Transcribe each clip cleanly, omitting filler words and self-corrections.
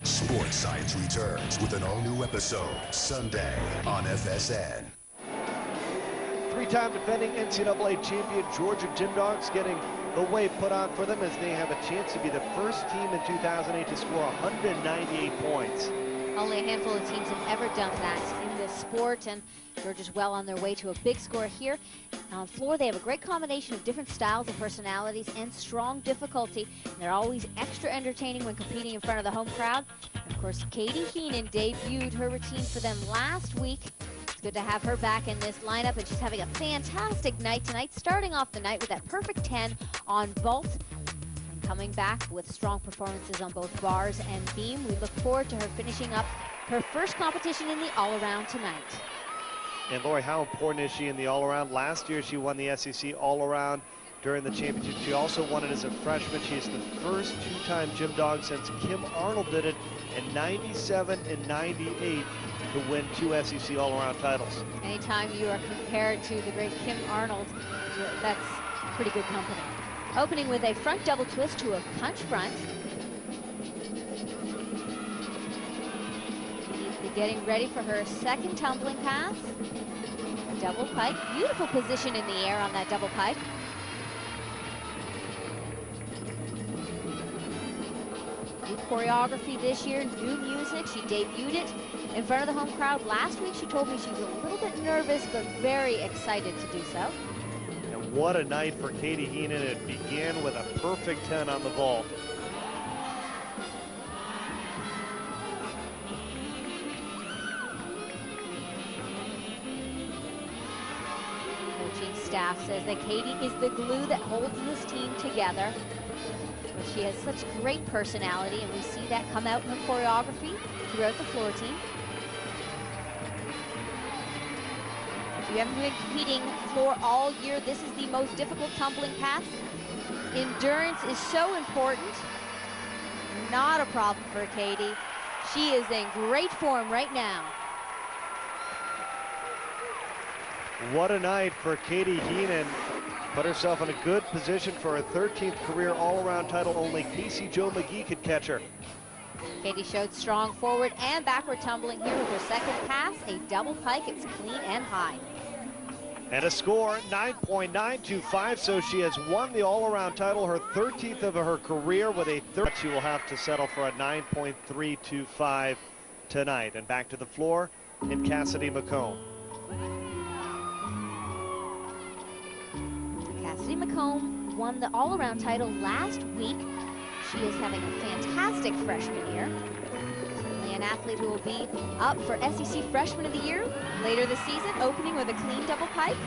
Sports Science returns with an all-new episode Sunday on FSN. Three-time defending NCAA champion Georgia Gymnastics getting the weight put on for them as they have a chance to be the first team in 2008 to score 198 points. Only a handful of teams have ever done that in this sport, and Georgia's well on their way to a big score here. On floor, they have a great combination of different styles and personalities and strong difficulty. And they're always extra entertaining when competing in front of the home crowd. And of course, Cassidy Heenan debuted her routine for them last week. It's good to have her back in this lineup, and she's having a fantastic night tonight, starting off the night with that perfect 10 on vault. Coming back with strong performances on both bars and beam. We look forward to her finishing up her first competition in the all-around tonight. And Lori, how important is she in the all-around? Last year she won the SEC all-around during the championship. She also won it as a freshman. She is the first two-time gym dog since Kim Arnold did it in 97 and 98 to win two SEC all-around titles. Anytime you are compared to the great Kim Arnold, that's pretty good company. Opening with a front double twist to a punch front. Getting ready for her second tumbling pass. A double pike. Beautiful position in the air on that double pike. New choreography this year, new music. She debuted it in front of the home crowd last week. She told me she was a little bit nervous, but very excited to do so. And what a night for Cassidy Heenan. It began with a perfect 10 on the vault. Coaching staff says that Cassidy is the glue that holds this team together. She has such great personality, and we see that come out in her choreography throughout the floor team. If you haven't been competing floor all year, this is the most difficult tumbling pass. Endurance is so important. Not a problem for Cassidy. She is in great form right now. What a night for Cassidy Heenan. Put herself in a good position for her 13th career all-around title. Only Casey Jo Magee could catch her. Cassidy showed strong forward and backward tumbling here with her second pass, a double pike. It's clean and high. And a score, 9.925, so she has won the all-around title, her 13th of her career with a third. She will have to settle for a 9.325 tonight. And back to the floor in Cassidy McComb. Cassidy McComb won the all-around title last week. She is having a fantastic freshman year. Certainly an athlete who will be up for SEC Freshman of the Year later this season, opening with a clean double pike.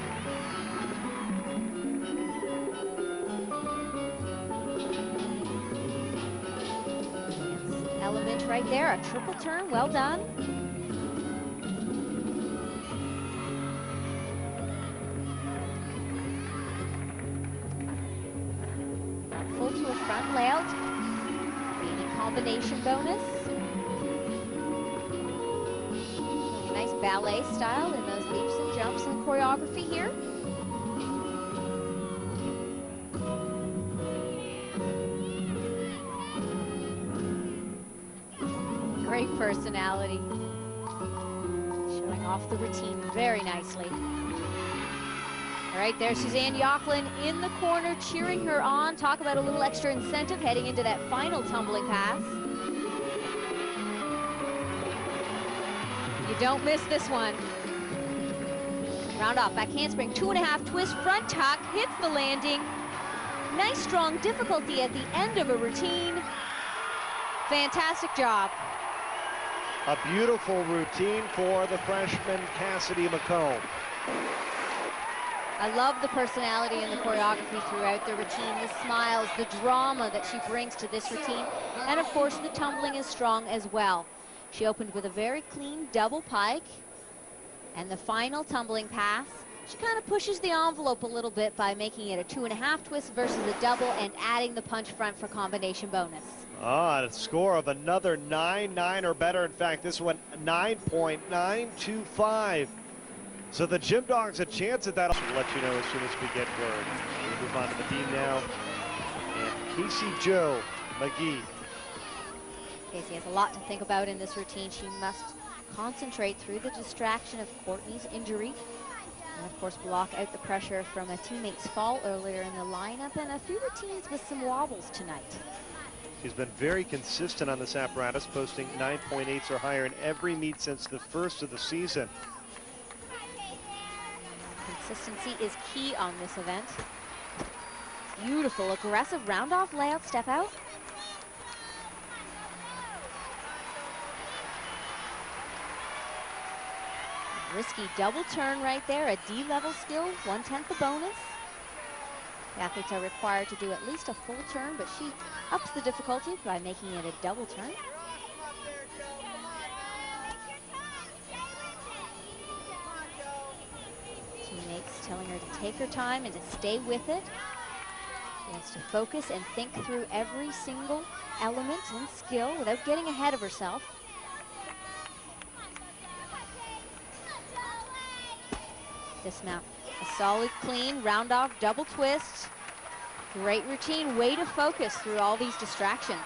Element right there, a triple turn, well done. Full to a front layout, gaining combination bonus. Nice ballet style in those leaps and jumps and choreography here. Great personality. Showing off the routine very nicely. All right, there's Suzanne Yoklin in the corner cheering her on. Talk about a little extra incentive heading into that final tumbling pass. You don't miss this one. Round off, back handspring, 2.5 twist, front tuck, hits the landing. Nice strong difficulty at the end of a routine. Fantastic job. A beautiful routine for the freshman Cassidy McComb. I love the personality and the choreography throughout the routine, the smiles, the drama that she brings to this routine. And of course, the tumbling is strong as well. She opened with a very clean double pike. And the final tumbling pass, she kind of pushes the envelope a little bit by making it a 2.5 twist versus a double and adding the punch front for combination bonus. A score of another 9 or better. In fact, this one 9.925. So the Gym Dogs a chance at that. We'll let you know as soon as we get word. We'll move on to the beam now. And Casey Jo Magee. Casey has a lot to think about in this routine. She must concentrate through the distraction of Courtney's injury. And of course, block out the pressure from a teammate's fall earlier in the lineup, and a few routines with some wobbles tonight. She's been very consistent on this apparatus, posting 9.8s or higher in every meet since the first of the season. Consistency is key on this event. Beautiful, aggressive round-off layout, step out. Risky double turn right there, a D-level skill, 1/10 the bonus. The athletes are required to do at least a full turn, but she ups the difficulty by making it a double turn. Teammates telling her to take her time and to stay with it. She has to focus and think through every single element and skill without getting ahead of herself. Dismount, a solid, clean, round off, double twist. Great routine, way to focus through all these distractions.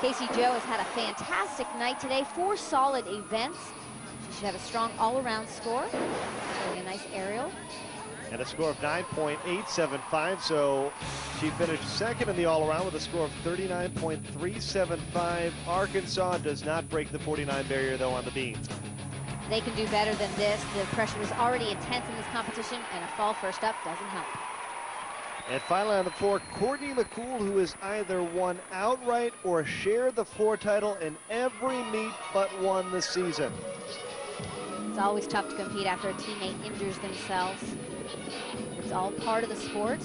Casey Joe has had a fantastic night today, 4 solid events. She should have a strong all-around score. Doing a nice aerial. And a score of 9.875, so she finished second in the all-around with a score of 39.375. Arkansas does not break the 49 barrier, though, on the beam. They can do better than this. The pressure was already intense in this competition, and a fall first up doesn't help. And finally on the floor, Courtney McCool, who has either won outright or shared the floor title in every meet but one this season. It's always tough to compete after a teammate injures themselves. It's all part of the sport.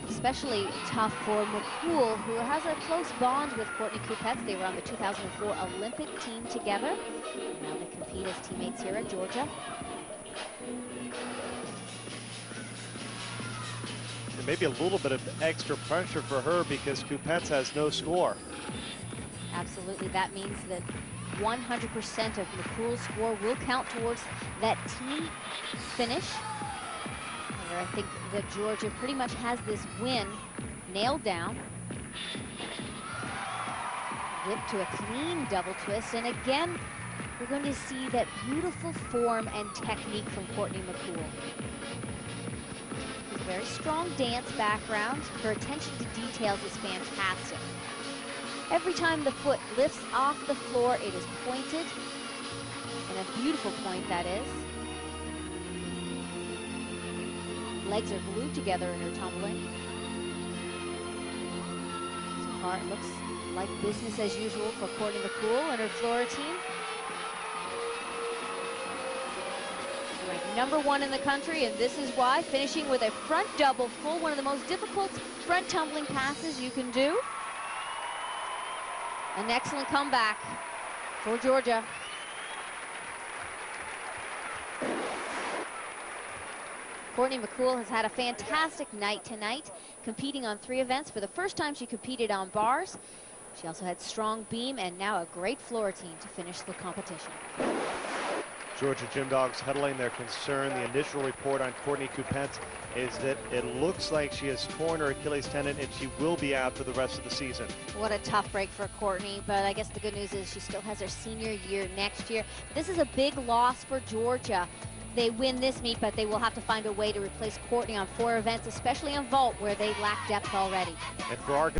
Especially tough for McCool, who has a close bond with Courtney Kupets. They were on the 2004 Olympic team together. And now they compete as teammates here at Georgia. And maybe a little bit of extra pressure for her because Kupets has no score. Absolutely, that means that 100% of McCool's score will count towards that team finish. I think that Georgia pretty much has this win nailed down. Whip to a clean double twist, and again, we're going to see that beautiful form and technique from Courtney McCool. A very strong dance background. Her attention to details is fantastic. Every time the foot lifts off the floor, it is pointed, and a beautiful point that is. Legs are glued together in her tumbling. So far it looks like business as usual for Courtney McCool and her floor team. She's ranked #1 in the country, and this is why, finishing with a front double full, one of the most difficult front tumbling passes you can do. An excellent comeback for Georgia. Courtney McCool has had a fantastic night tonight, competing on 3 events. For the first time, she competed on bars. She also had strong beam and now a great floor team to finish the competition. Georgia Gym Dogs huddling their concern. The initial report on Courtney Kupets is that it looks like she has torn her Achilles tendon and she will be out for the rest of the season. What a tough break for Courtney, but I guess the good news is she still has her senior year next year. This is a big loss for Georgia. They win this meet, but they will have to find a way to replace Courtney on 4 events, especially on vault, where they lack depth already. And for Arkansas,